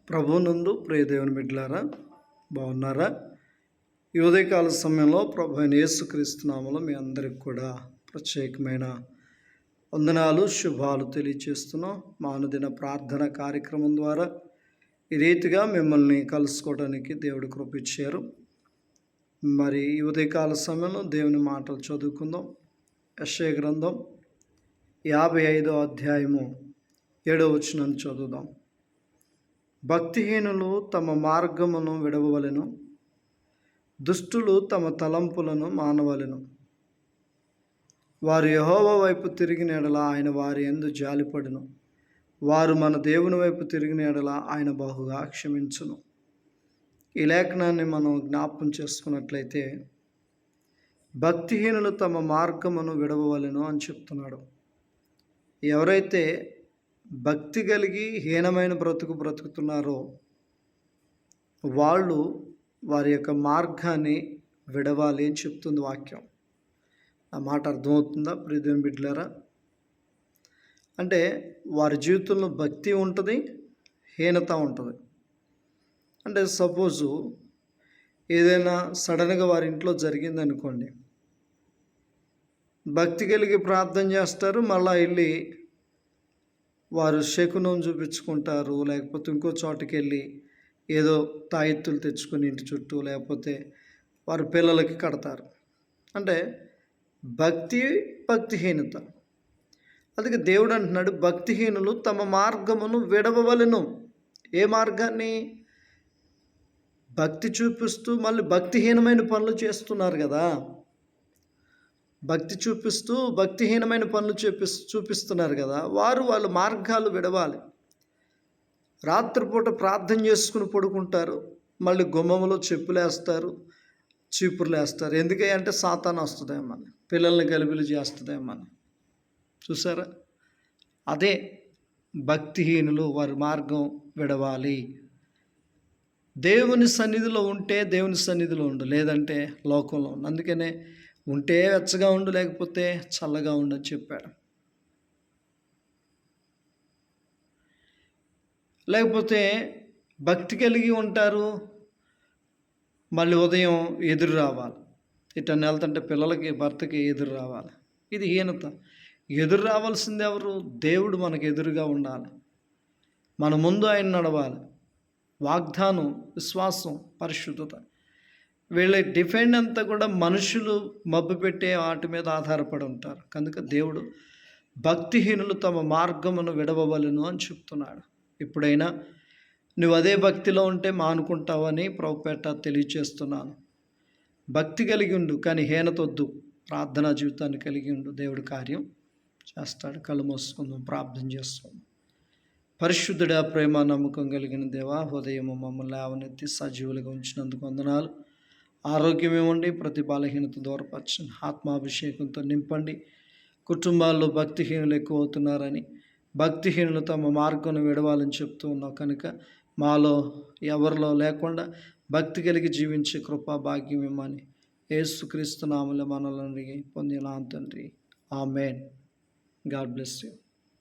ప్రభువునందు ప్రియ దేవుని బిడ్డలారా, బాగున్నారా? ఈ ఉదయకాల సమయంలో ప్రభు అయిన యేసుక్రీస్తు నామములో మీ అందరికి కూడా ప్రత్యేకమైన వందనాలు, శుభాలు తెలియచేస్తున్నాం. మా అనుదిన ప్రార్థన కార్యక్రమం ద్వారా ఈ రీతిగా మిమ్మల్ని కలుసుకోవడానికి దేవుడు కృప ఇచ్చారు. మరి ఈ ఉదయకాల సమయంలో దేవుని మాటలు చదువుకుందాం. యెషయా గ్రంథం 55వ అధ్యాయము 7వ వచనం చదువుదాం. భక్తిహీనులు తమ మార్గమును విడవవలెను, దుష్టులు తమ తలంపులను మానవలెను. వారు యెహోవా వైపు తిరిగిన ఎడల ఆయన వారి యందు జాలిపడును. వారు మన దేవుని వైపు తిరిగిన ఎడల ఆయన బహుగా క్షమించును. ఈ లేఖనాన్ని మనం జ్ఞాపకం చేసుకున్నట్లయితే భక్తిహీనులు తమ మార్గమును విడవవలెను అని చెప్తున్నాడు. ఎవరైతే భక్తి కలిగి హీనమైన బ్రతుకుతున్నారో వాళ్ళు వారి యొక్క మార్గాన్ని విడవాలి అని చెప్తుంది వాక్యం. ఆ మాట అర్థమవుతుందా ప్రియదేవుని బిడ్డలారా? అంటే వారి జీవితంలో భక్తి ఉంటుంది, హీనత ఉంటుంది. అంటే సపోజు ఏదైనా సడన్గా వారి ఇంట్లో జరిగిందనుకోండి, భక్తి కలిగి ప్రార్థన చేస్తారు, మళ్ళీ వెళ్ళి వారు శకునం చూపించుకుంటారు, లేకపోతే ఇంకో చోటుకి వెళ్ళి ఏదో తాయెత్తులు తెచ్చుకొని ఇంటి చుట్టూ, లేకపోతే వారి పిల్లలకి కడతారు. అంటే భక్తిహీనత. అందుకే దేవుడు అంటున్నాడు, భక్తిహీనులు తమ మార్గమును విడవవలెను. ఏ మార్గాన్ని? భక్తి చూపిస్తూ మళ్ళీ భక్తిహీనమైన పనులు చేస్తున్నారు కదా. భక్తి చూపిస్తూ భక్తిహీనమైన పనులు చూపిస్తున్నారు కదా, వాళ్ళ మార్గాలు విడవాలి. రాత్రిపూట ప్రార్థన చేసుకుని పడుకుంటారు, మళ్ళీ గుమ్మములో చెప్పులేస్తారు, చీపుర్లు వేస్తారు. ఎందుకంటే సాతాను వస్తుందేమని, పిల్లల్ని గలిబిలి చేస్తుందేమని. చూసారా? అదే భక్తిహీనులు, వారి మార్గం విడవాలి. దేవుని సన్నిధిలో ఉంటే దేవుని సన్నిధిలో ఉండు, లేదంటే లోకంలో ఉండు. అందుకనే ఉంటే వెచ్చగా ఉండు, లేకపోతే చల్లగా ఉండు అని చెప్పాడు. లేకపోతే భక్తి కలిగి ఉంటారు, మళ్ళీ ఉదయం ఎదురు రావాలి. ఇట్లా వెళ్తుంటే పిల్లలకి, భర్తకి ఎదురు రావాలి. ఇది హీనత. ఎదురు రావాల్సింది ఎవరు? దేవుడు మనకు ఎదురుగా ఉండాలి, మన ముందు ఆయన నడవాలి. వాగ్దానం, విశ్వాసం, పరిశుద్ధత, వీళ్ళ డిఫెండ్ అంతా కూడా మనుషులు మబ్బు పెట్టే వాటి మీద ఆధారపడి ఉంటారు. కనుక దేవుడు భక్తిహీనులు తమ మార్గమును విడవవలెను అని చెప్తున్నాడు. ఇప్పుడైనా నువ్వు అదే భక్తిలో ఉంటే మానుకుంటావని ప్రభుపేట తెలియచేస్తున్నాను. భక్తి కలిగి ఉండు, కానీ హీనతొద్దు. ప్రార్థనా జీవితాన్ని కలిగి ఉండు, దేవుడి కార్యం చేస్తాడు. కళ్ళు మూసుకుందాం, ప్రార్థన చేసుకుందాం. పరిశుద్ధుడా, ప్రేమ, నమ్మకం కలిగిన దేవా, ఉదయము మమ్మల్ని లేవనెత్తి సజీవులుగా ఉంచినందుకు వందనాలు. ఆరోగ్యం ఇవ్వండి, ప్రతి బలహీనత దూరపరచండి, ఆత్మాభిషేకంతో నింపండి. కుటుంబాల్లో భక్తిహీనులు ఎక్కువ అవుతున్నారని, భక్తిహీనులు తమ మార్గం విడవాలని చెప్తూ ఉన్నావు. కనుక మాలో ఎవరిలో లేకుండా భక్తి కలిగి జీవించే కృపా భాగ్యం ఇమ్మని యేసుక్రీస్తు నామములో మనల్ని పొందిన తండ్రి, ఆమేన్. God bless you.